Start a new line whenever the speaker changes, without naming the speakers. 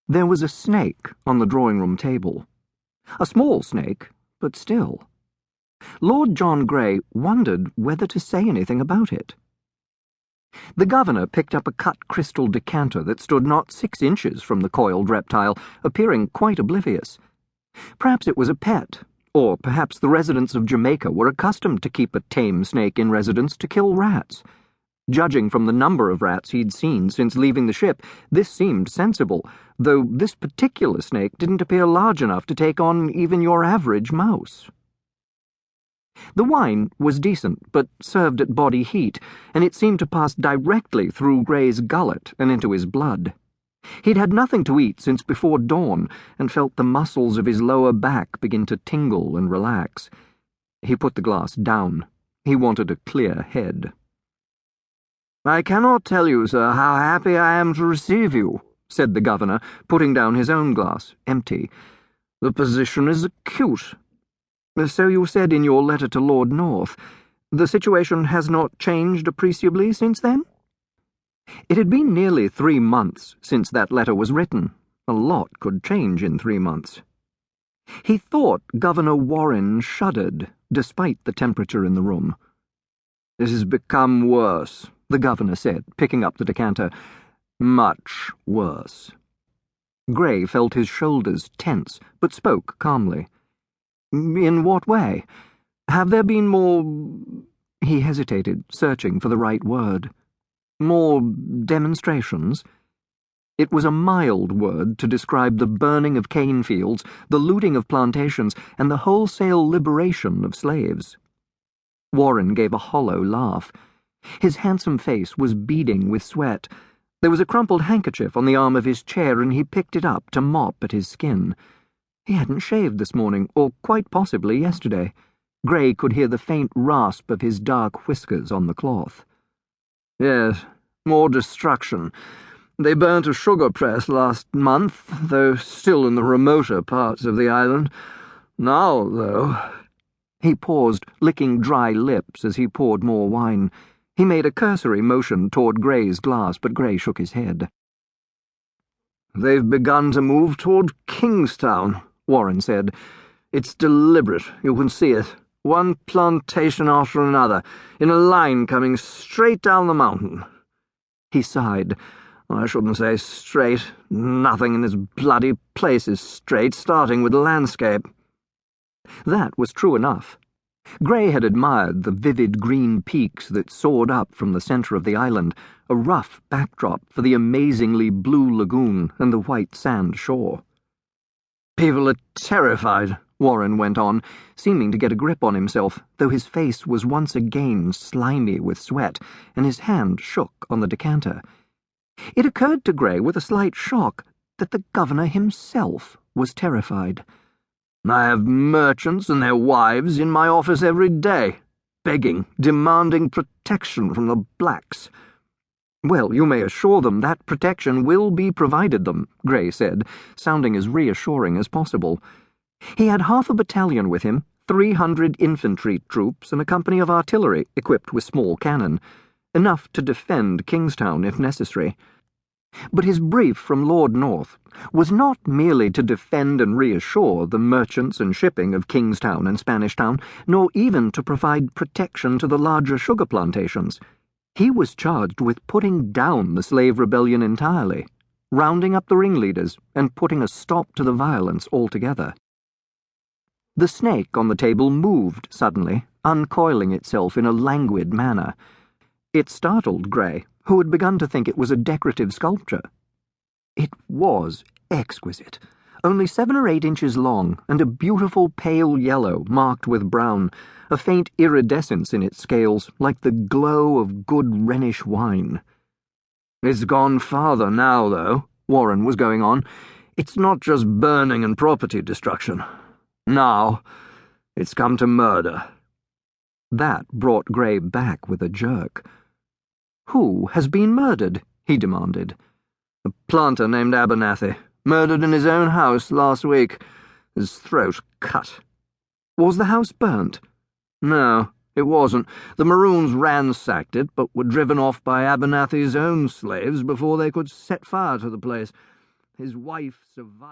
There was a snake on the drawing-room table. A small snake, but still. Lord John Grey wondered whether to say anything about it. The governor picked up a cut crystal decanter that stood not 6 inches from the coiled reptile, appearing quite oblivious. Perhaps it was a pet, or perhaps the residents of Jamaica were accustomed to keep a tame snake in residence to kill rats. Judging from the number of rats he'd seen since leaving the ship, this seemed sensible, though this particular snake didn't appear large enough to take on even your average mouse. The wine was decent, but served at body heat, and it seemed to pass directly through Grey's gullet and into his blood. He'd had nothing to eat since before dawn, and felt the muscles of his lower back begin to tingle and relax. He put the glass down. He wanted a clear head. "I cannot tell you, sir, how happy I am to receive you," said the governor, putting down his own glass, empty. "The position is acute." "So you said in your letter to Lord North. The situation has not changed appreciably since then?" It had been nearly 3 months since that letter was written. A lot could change in 3 months. He thought Governor Warren shuddered, despite the temperature in the room. "It has become worse," the governor said, picking up the decanter. "Much worse." Grey felt his shoulders tense, but spoke calmly. "In what way? Have there been more—" He hesitated, searching for the right word. "More demonstrations?" It was a mild word to describe the burning of cane fields, the looting of plantations, and the wholesale liberation of slaves. Warren gave a hollow laugh. His handsome face was beading with sweat. There was a crumpled handkerchief on the arm of his chair, and he picked it up to mop at his skin. He hadn't shaved this morning, or quite possibly yesterday. Grey could hear the faint rasp of his dark whiskers on the cloth. "Yes, more destruction. They burnt a sugar press last month, though still in the remoter parts of the island. Now, though—" He paused, licking dry lips as he poured more wine. He made a cursory motion toward Grey's glass, but Grey shook his head. "They've begun to move toward Kingstown," Warren said. "It's deliberate, you can see it. One plantation after another, in a line coming straight down the mountain." He sighed. "I shouldn't say straight. Nothing in this bloody place is straight, starting with the landscape." That was true enough. Grey had admired the vivid green peaks that soared up from the center of the island, a rough backdrop for the amazingly blue lagoon and the white sand shore. "People are terrified," Warren went on, seeming to get a grip on himself, though his face was once again slimy with sweat, and his hand shook on the decanter. It occurred to Grey with a slight shock that the governor himself was terrified. "I have merchants and their wives in my office every day, begging, demanding protection from the blacks." "Well, you may assure them that protection will be provided them," Grey said, sounding as reassuring as possible. He had half a battalion with him, 300 infantry troops and a company of artillery equipped with small cannon, enough to defend Kingstown if necessary. But his brief from Lord North was not merely to defend and reassure the merchants and shipping of Kingstown and Spanish Town, nor even to provide protection to the larger sugar plantations. He was charged with putting down the slave rebellion entirely, rounding up the ringleaders, and putting a stop to the violence altogether. The snake on the table moved suddenly, uncoiling itself in a languid manner. It startled Grey, who had begun to think it was a decorative sculpture. It was exquisite, only 7 or 8 inches long, and a beautiful pale yellow marked with brown, a faint iridescence in its scales, like the glow of good Rhenish wine. "It's gone farther now, though," Warren was going on. "It's not just burning and property destruction. Now, it's come to murder." That brought Grey back with a jerk. "Who has been murdered?" he demanded. "A planter named Abernathy, murdered in his own house last week. His throat cut." "Was the house burnt?" "No, it wasn't. The Maroons ransacked it, but were driven off by Abernathy's own slaves before they could set fire to the place. His wife survived.